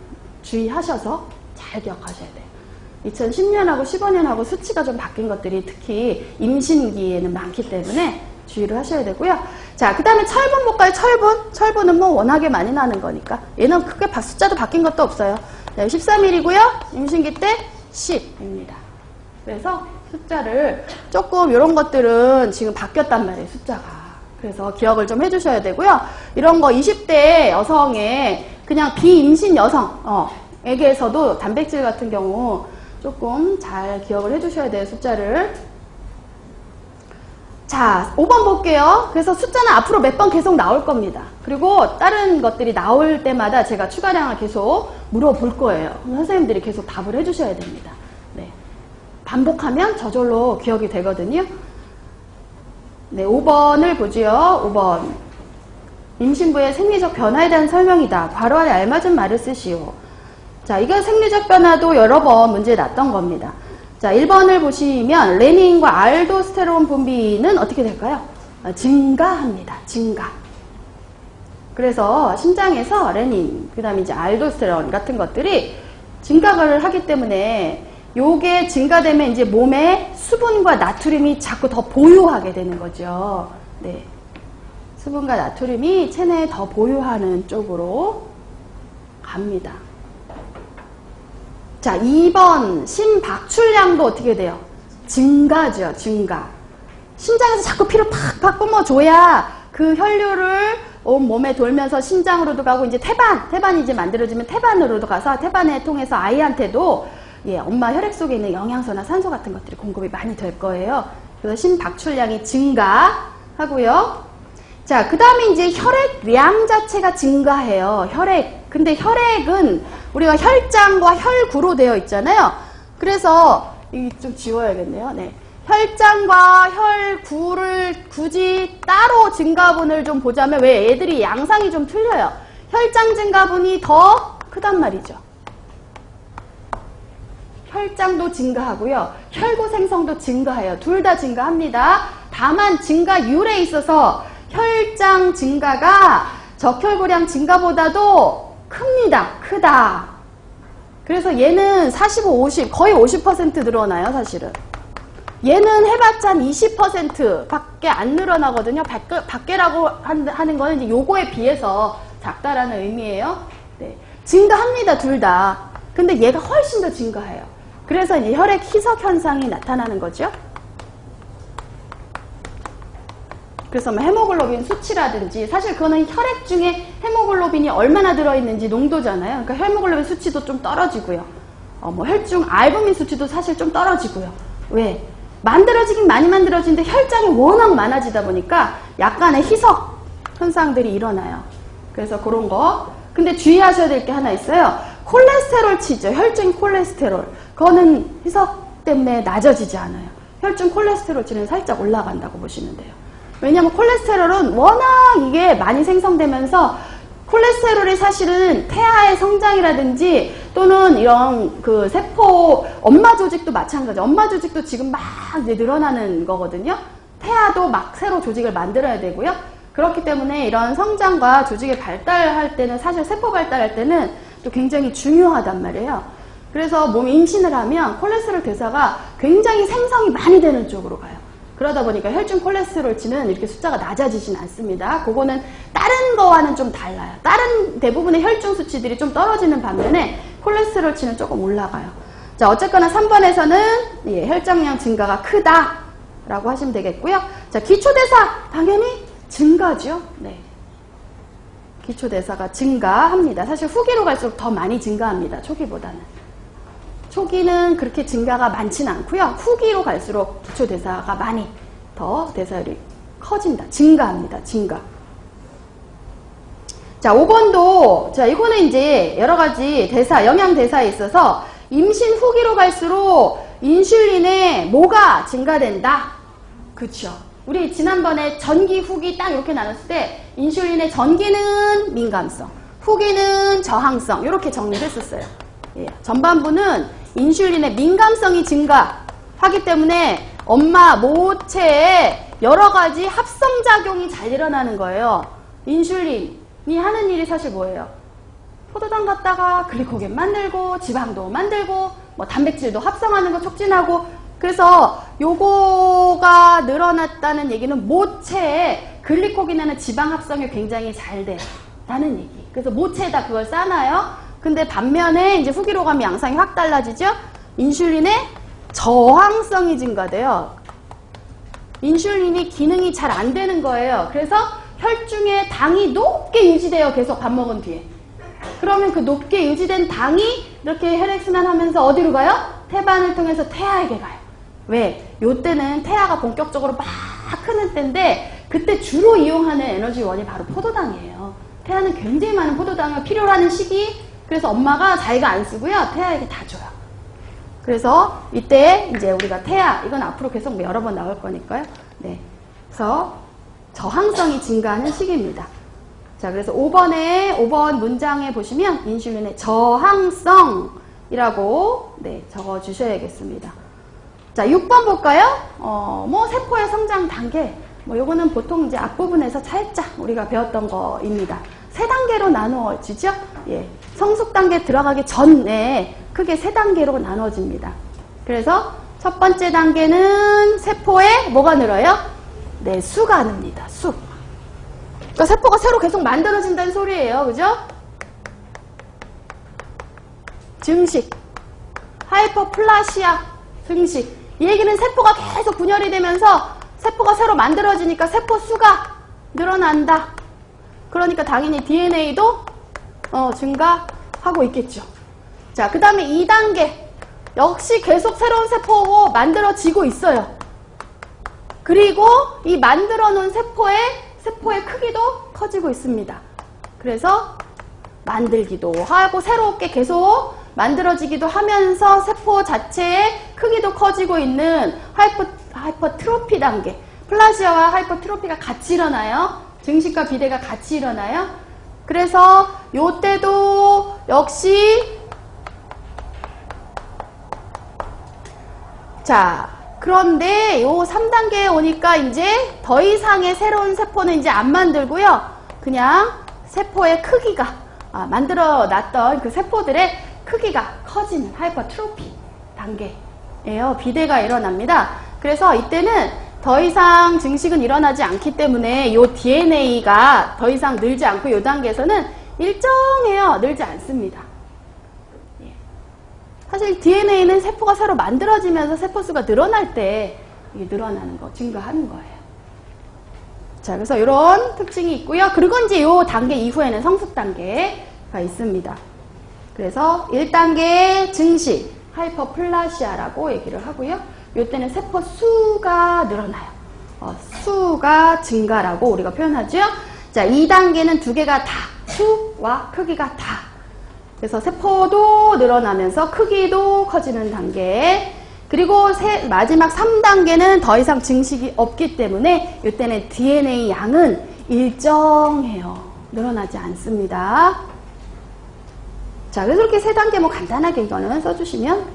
주의하셔서 잘 기억하셔야 돼요. 2010년하고 15년하고 수치가 좀 바뀐 것들이 특히 임신기에는 많기 때문에 주의를 하셔야 되고요. 자, 그 다음에 철분 볼까요? 철분은 뭐 워낙에 많이 나는 거니까 얘는 크게 숫자도 바뀐 것도 없어요. 네, 13일이고요. 임신기 때 10입니다. 그래서 숫자를 조금 이런 것들은 지금 바뀌었단 말이에요. 숫자가. 그래서 기억을 좀 해주셔야 되고요. 이런 거 20대 여성의 그냥 비임신 여성에게서도 단백질 같은 경우 조금 잘 기억을 해주셔야 돼요. 숫자를. 자, 5번 볼게요. 그래서 숫자는 앞으로 몇 번 계속 나올 겁니다. 그리고 다른 것들이 나올 때마다 제가 추가량을 계속 물어볼 거예요. 선생님들이 계속 답을 해주셔야 됩니다. 네. 반복하면 저절로 기억이 되거든요. 네, 5번을 보지요. 5번. 임신부의 생리적 변화에 대한 설명이다. 괄호 아래 알맞은 말을 쓰시오. 자, 이거 생리적 변화도 여러 번 문제에 났던 겁니다. 자, 1번을 보시면 레닌과 알도스테론 분비는 어떻게 될까요? 증가합니다. 증가. 그래서 심장에서 레닌, 그 다음에 이제 알도스테론 같은 것들이 증가를 하기 때문에 요게 증가되면 이제 몸에 수분과 나트륨이 자꾸 더 보유하게 되는 거죠. 네. 수분과 나트륨이 체내에 더 보유하는 쪽으로 갑니다. 자, 2번 심박출량도 어떻게 돼요? 증가죠, 증가. 심장에서 자꾸 피를 팍팍 뿜어줘야 그 혈류를 온 몸에 돌면서 심장으로도 가고, 이제 태반이 이제 만들어지면 태반으로도 가서 태반을 통해서 아이한테도 엄마 혈액 속에 있는 영양소나 산소 같은 것들이 공급이 많이 될 거예요. 그래서 심박출량이 증가하고요. 자, 그 다음에 이제 혈액량 자체가 증가해요. 혈액. 근데 혈액은 우리가 혈장과 혈구로 되어 있잖아요. 그래서 이거 좀 지워야겠네요. 네. 혈장과 혈구를 굳이 따로 증가분을 좀 보자면, 왜 애들이 양상이 좀 틀려요. 혈장 증가분이 더 크단 말이죠. 혈장도 증가하고요. 혈구 생성도 증가해요. 둘 다 증가합니다. 다만 증가율에 있어서 혈장 증가가 적혈구량 증가보다도 큽니다. 크다. 그래서 얘는 45, 50, 거의 50% 늘어나요, 사실은. 얘는 해봤자 한 20% 밖에 안 늘어나거든요. 밖에라고 하는 거는 이제 요거에 비해서 작다라는 의미예요. 네. 증가합니다, 둘 다. 근데 얘가 훨씬 더 증가해요. 그래서 이제 혈액 희석 현상이 나타나는 거죠. 그래서 뭐 헤모글로빈 수치라든지, 사실 그거는 혈액 중에 헤모글로빈이 얼마나 들어있는지 농도잖아요. 그러니까 헤모글로빈 수치도 좀 떨어지고요. 뭐 혈중 알부민 수치도 사실 좀 떨어지고요. 왜? 만들어지긴 많이 만들어지는데 혈장이 워낙 많아지다 보니까 약간의 희석 현상들이 일어나요. 그래서 그런 거. 근데 주의하셔야 될 게 하나 있어요. 콜레스테롤 치죠. 혈중 콜레스테롤. 그거는 희석 때문에 낮아지지 않아요. 혈중 콜레스테롤 치는 살짝 올라간다고 보시면 돼요. 왜냐하면 콜레스테롤은 워낙 이게 많이 생성되면서, 콜레스테롤이 사실은 태아의 성장이라든지 또는 이런 그 세포, 엄마 조직도 마찬가지. 엄마 조직도 지금 막 이제 늘어나는 거거든요. 태아도 막 새로 조직을 만들어야 되고요. 그렇기 때문에 이런 성장과 조직의 발달할 때는, 사실 세포 발달할 때는 또 굉장히 중요하단 말이에요. 그래서 몸이 임신을 하면 콜레스테롤 대사가 굉장히 생성이 많이 되는 쪽으로 가요. 그러다 보니까 혈중 콜레스테롤치는 이렇게 숫자가 낮아지진 않습니다. 그거는 다른 거와는 좀 달라요. 다른 대부분의 혈중 수치들이 좀 떨어지는 반면에 콜레스테롤치는 조금 올라가요. 자, 어쨌거나 3번에서는 혈장량 증가가 크다라고 하시면 되겠고요. 자, 기초대사 당연히 증가죠. 네. 기초대사가 증가합니다. 사실 후기로 갈수록 더 많이 증가합니다. 초기보다는. 초기는 그렇게 증가가 많지는 않고요. 후기로 갈수록 기초대사가 많이 더 대사율이 커진다. 증가합니다. 증가. 자, 5번도, 자, 이거는 이제 여러 가지 대사, 영양 대사에 있어서 임신 후기로 갈수록 인슐린의 뭐가 증가된다. 그쵸. 우리 지난번에 전기, 후기 딱 이렇게 나눴을 때 인슐린의 전기는 민감성, 후기는 저항성, 이렇게 정리를 했었어요. 예, 전반부는 인슐린의 민감성이 증가하기 때문에 엄마 모체에 여러 가지 합성작용이 잘 일어나는 거예요. 인슐린이 하는 일이 사실 뭐예요? 포도당 갖다가 글리코겐 만들고 지방도 만들고 뭐 단백질도 합성하는 거 촉진하고, 그래서 요거가 늘어났다는 얘기는 모체에 글리코겐이나 지방 합성이 굉장히 잘 된다는 얘기. 그래서 모체에다 그걸 싸놔요. 근데 반면에 이제 후기로 가면 양상이 확 달라지죠? 인슐린의 저항성이 증가돼요. 인슐린이 기능이 잘 안 되는 거예요. 그래서 혈중에 당이 높게 유지돼요. 계속 밥 먹은 뒤에. 그러면 그 높게 유지된 당이 이렇게 혈액순환하면서 어디로 가요? 태반을 통해서 태아에게 가요. 왜? 요때는 태아가 본격적으로 막 크는 때인데, 그때 주로 이용하는 에너지원이 바로 포도당이에요. 태아는 굉장히 많은 포도당을 필요로 하는 시기. 그래서 엄마가 자기가 안 쓰고요. 태아에게 다 줘요. 그래서 이때 이제 우리가 태아, 이건 앞으로 계속 여러 번 나올 거니까요. 네. 그래서 저항성이 증가하는 시기입니다. 자, 그래서 5번 문장에 보시면 인슐린의 저항성이라고 적어 주셔야겠습니다. 자, 6번 볼까요? 뭐 세포의 성장 단계, 뭐 요거는 보통 이제 앞부분에서 살짝 우리가 배웠던 거입니다. 3단계로 나누어지죠? 예. 성숙 단계 들어가기 전에 크게 3단계로 나눠집니다. 그래서 첫 번째 단계는 세포에 뭐가 늘어요? 네, 수가 늡니다. 수. 그러니까 세포가 새로 계속 만들어진다는 소리예요. 그죠? 증식. 하이퍼플라시아 증식. 이 얘기는 세포가 계속 분열이 되면서 세포가 새로 만들어지니까 세포 수가 늘어난다. 그러니까 당연히 DNA도 증가하고 있겠죠. 자, 그 다음에 2단계. 역시 계속 새로운 세포가 만들어지고 있어요. 그리고 이 만들어 놓은 세포의 크기도 커지고 있습니다. 그래서 만들기도 하고 새롭게 계속 만들어지기도 하면서 세포 자체의 크기도 커지고 있는 하이퍼트로피 단계. 플라시아와 하이퍼트로피가 같이 일어나요. 증식과 비대가 같이 일어나요. 그래서 요때도 역시 자, 그런데 요 3단계에 오니까 이제 더 이상의 새로운 세포는 이제 안 만들고요. 그냥 세포의 크기가 만들어 놨던 그 세포들의 크기가 커지는 하이퍼트로피 단계예요. 비대가 일어납니다. 그래서 이때는 더 이상 증식은 일어나지 않기 때문에 요 DNA가 더 이상 늘지 않고 요 단계에서는 일정해요. 늘지 않습니다. 사실 DNA는 세포가 새로 만들어지면서 세포수가 늘어날 때 이게 늘어나는 거, 증가하는 거예요. 자, 그래서 이런 특징이 있고요. 그리고 이제 요 단계 이후에는 성숙 단계가 있습니다. 그래서 1단계 증식, 하이퍼플라시아라고 얘기를 하고요. 요때는 세포 수가 늘어나요. 수가 증가라고 우리가 표현하죠. 자, 2단계는 두 개가 다, 수와 크기가 다. 그래서 세포도 늘어나면서 크기도 커지는 단계. 그리고 마지막 3단계는 더 이상 증식이 없기 때문에 이때는 DNA 양은 일정해요. 늘어나지 않습니다. 자, 그래서 이렇게 3단계 뭐 간단하게 이거는 써주시면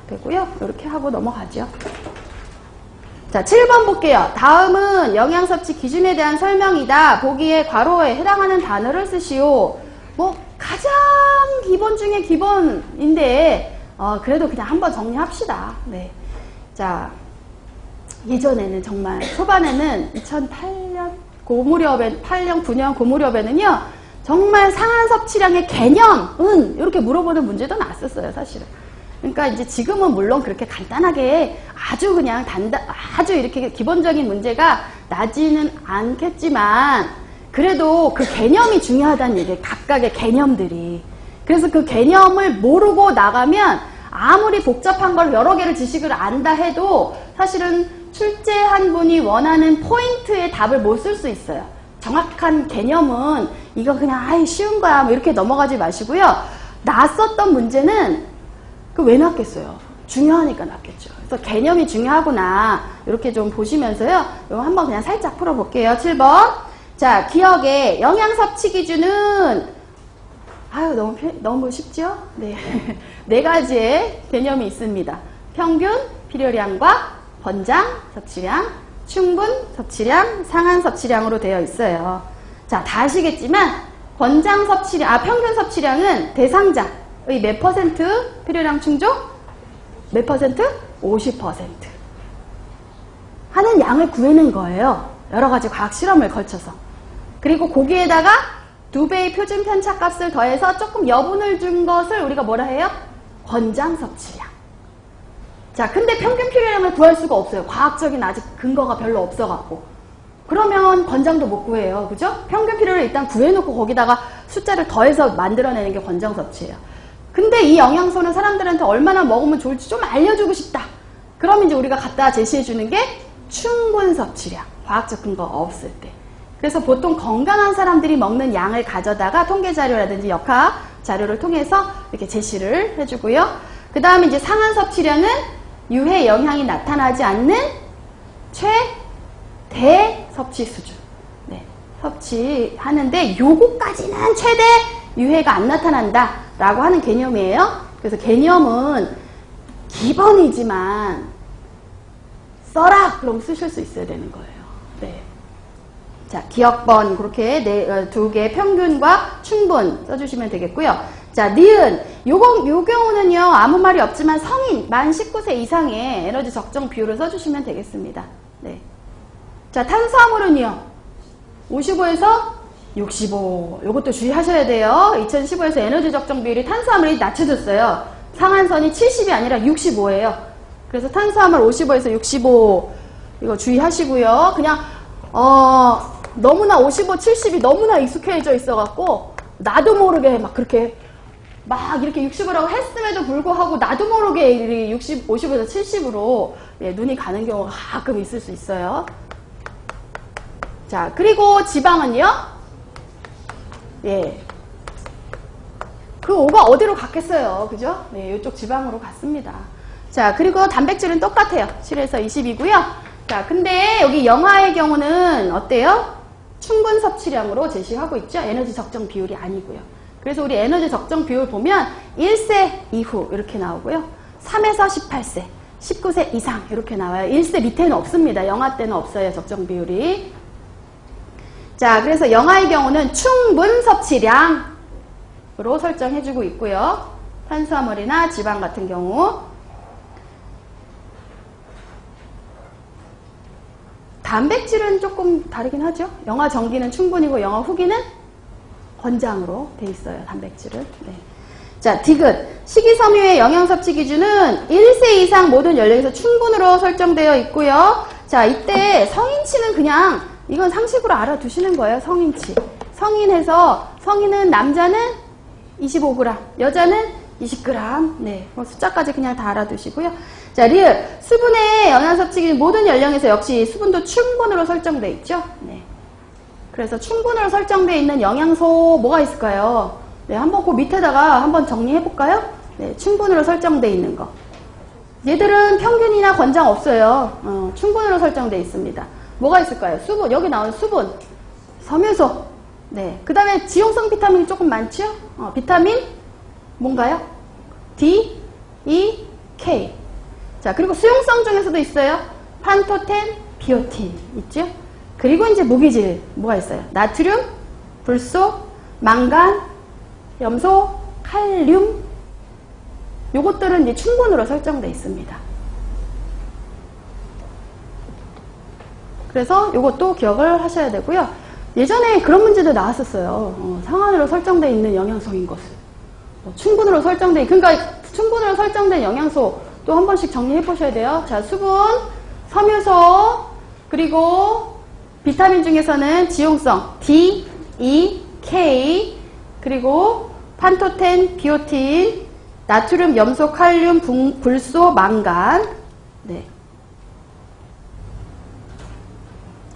되고요. 이렇게 하고 넘어가죠. 자, 7번 볼게요. 다음은 영양 섭취 기준에 대한 설명이다. 보기에 괄호에 해당하는 단어를 쓰시오. 뭐 가장 기본 중에 기본인데 그래도 그냥 한번 정리합시다. 네. 자, 예전에는 정말 초반에는 2008년 고무렵에 8년 9년 고무렵에는요 정말 상한 섭취량의 개념은 이렇게 물어보는 문제도 났었어요. 사실은. 그러니까 이제 지금은 물론 그렇게 간단하게 아주 그냥 아주 이렇게 기본적인 문제가 나지는 않겠지만 그래도 그 개념이 중요하다는 얘기예요. 각각의 개념들이. 그래서 그 개념을 모르고 나가면 아무리 복잡한 걸 여러 개를 지식을 안다 해도 사실은 출제한 분이 원하는 포인트의 답을 못 쓸 수 있어요. 정확한 개념은 이거 그냥 아이 쉬운 거야 뭐 이렇게 넘어가지 마시고요. 놨었던 문제는 그 왜 놨겠어요? 중요하니까 놨겠죠. 그래서 개념이 중요하구나 이렇게 좀 보시면서요. 이거 한번 그냥 살짝 풀어볼게요. 7번. 자, 기억에 영양 섭취 기준은 너무 쉽죠? 네. 4가지의 개념이 있습니다. 평균 필요량과 권장 섭취량, 충분 섭취량, 상한 섭취량으로 되어 있어요. 자, 다 아시겠지만 권장 섭취량, 평균 섭취량은 대상자의 몇 퍼센트 필요량 충족? 몇 퍼센트? 50% 하는 양을 구해낸 거예요. 여러 가지 과학 실험을 거쳐서. 그리고 거기에다가 2배의 표준 편차값을 더해서 조금 여분을 준 것을 우리가 뭐라 해요? 권장 섭취량. 자, 근데 평균 필요량을 구할 수가 없어요. 과학적인 아직 근거가 별로 없어갖고. 그러면 권장도 못 구해요. 그죠? 평균 필요를 일단 구해놓고 거기다가 숫자를 더해서 만들어내는 게 권장 섭취예요. 근데 이 영양소는 사람들한테 얼마나 먹으면 좋을지 좀 알려주고 싶다. 그럼 이제 우리가 갖다 제시해주는 게 충분 섭취량. 과학적 근거 없을 때. 그래서 보통 건강한 사람들이 먹는 양을 가져다가 통계 자료라든지 역학 자료를 통해서 이렇게 제시를 해주고요. 그 다음에 이제 상한 섭취량은 유해 영향이 나타나지 않는 최대 섭취 수준. 네, 섭취하는데 요거까지는 최대 유해가 안 나타난다 라고 하는 개념이에요. 그래서 개념은 기본이지만 써라! 그럼 쓰실 수 있어야 되는 거예요. 네. 자, 기억번 그렇게 2개 평균과 충분 써주시면 되겠고요. 자, 니은. 요 경우는요, 아무 말이 없지만 성인, 만 19세 이상의 에너지 적정 비율을 써주시면 되겠습니다. 네. 자, 탄수화물은요, 55에서 65. 요것도 주의하셔야 돼요. 2015에서 에너지 적정 비율이 탄수화물이 낮춰졌어요. 상한선이 70이 아니라 65예요. 그래서 탄수화물 55에서 65, 이거 주의하시고요. 그냥, 너무나 55, 70이 너무나 익숙해져 있어갖고, 나도 모르게 막 그렇게 막 이렇게 60이라고 했음에도 불구하고 나도 모르게 60, 50에서 70으로 눈이 가는 경우가 가끔 있을 수 있어요. 자, 그리고 지방은요. 예. 그 5가 어디로 갔겠어요. 그죠? 네, 이쪽 지방으로 갔습니다. 자, 그리고 단백질은 똑같아요. 7에서 20이고요. 자, 근데 여기 영아의 경우는 어때요? 충분 섭취량으로 제시하고 있죠. 에너지 적정 비율이 아니고요. 그래서 우리 에너지 적정 비율 보면 1세 이후 이렇게 나오고요. 3에서 18세, 19세 이상 이렇게 나와요. 1세 밑에는 없습니다. 영아 때는 없어요. 적정 비율이. 자, 그래서 영아의 경우는 충분 섭취량으로 설정해주고 있고요. 탄수화물이나 지방 같은 경우. 단백질은 조금 다르긴 하죠. 영아 정기는 충분이고 영아 후기는 권장으로 돼 있어요. 단백질은. 네. 자, 디귿. 식이섬유의 영양 섭취 기준은 1세 이상 모든 연령에서 충분으로 설정되어 있고요. 자, 이때 성인치는 그냥 이건 상식으로 알아두시는 거예요. 성인치. 성인은 남자는 25g, 여자는 20g. 네, 숫자까지 그냥 다 알아두시고요. 자, 리을. 수분의 영양 섭취 기준 모든 연령에서 역시 수분도 충분으로 설정되어 있죠. 네. 그래서 충분으로 설정되어 있는 영양소 뭐가 있을까요? 네, 한번 그 밑에다가 한번 정리해 볼까요? 네, 충분으로 설정되어 있는 거. 얘들은 평균이나 권장 없어요. 충분으로 설정되어 있습니다. 뭐가 있을까요? 수분, 여기 나오는 수분, 섬유소. 네, 그 다음에 지용성 비타민이 조금 많죠? 비타민 뭔가요? D, E, K. 자, 그리고 수용성 중에서도 있어요. 판토텐, 비오틴 있죠? 그리고 이제 무기질 뭐가 있어요? 나트륨, 불소, 망간, 염소, 칼륨. 요것들은 이제 충분으로 설정되어 있습니다. 그래서 요것도 기억을 하셔야 되고요. 예전에 그런 문제도 나왔었어요. 상한으로 설정되어 있는 영양소인 것을. 충분으로 설정된, 그러니까 충분으로 설정된 영양소 또 한 번씩 정리해 보셔야 돼요. 자, 수분, 섬유소, 그리고 비타민 중에서는 지용성 D, E, K, 그리고 판토텐, 비오틴, 나트륨, 염소, 칼륨, 불소, 망간. 네.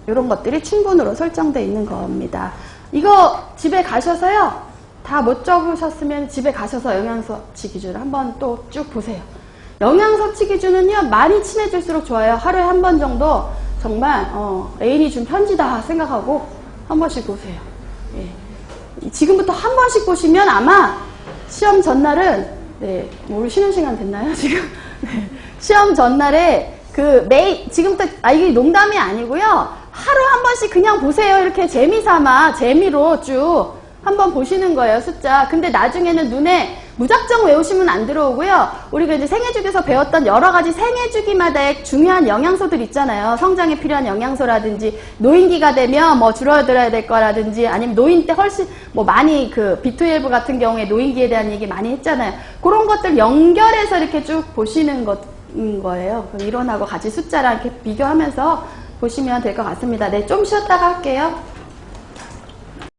이런 것들이 충분으로 설정되어 있는 겁니다. 이거 집에 가셔서요. 다 못 적으셨으면 집에 가셔서 영양섭취 기준을 한번 또 쭉 보세요. 영양섭취 기준은요. 많이 친해질수록 좋아요. 하루에 한 번 정도 정말 애인이 준 편지다 생각하고 한 번씩 보세요. 예. 지금부터 한 번씩 보시면 아마 시험 전날은 네, 뭐 쉬는 시간 됐나요 지금? 네. 시험 전날에 지금부터 이게 농담이 아니고요. 하루 한 번씩 그냥 보세요. 이렇게 재미로 쭉 한번 보시는 거예요, 숫자. 근데 나중에는 눈에 무작정 외우시면 안 들어오고요. 우리가 이제 생애주기에서 배웠던 여러 가지 생애주기마다의 중요한 영양소들 있잖아요. 성장에 필요한 영양소라든지, 노인기가 되면 뭐 줄어들어야 될 거라든지, 아니면 노인 때 훨씬 뭐 많이 B12 같은 경우에 노인기에 대한 얘기 많이 했잖아요. 그런 것들 연결해서 이렇게 쭉 보시는 거예요. 이론하고 같이 숫자랑 이렇게 비교하면서 보시면 될 것 같습니다. 네, 좀 쉬었다가 할게요.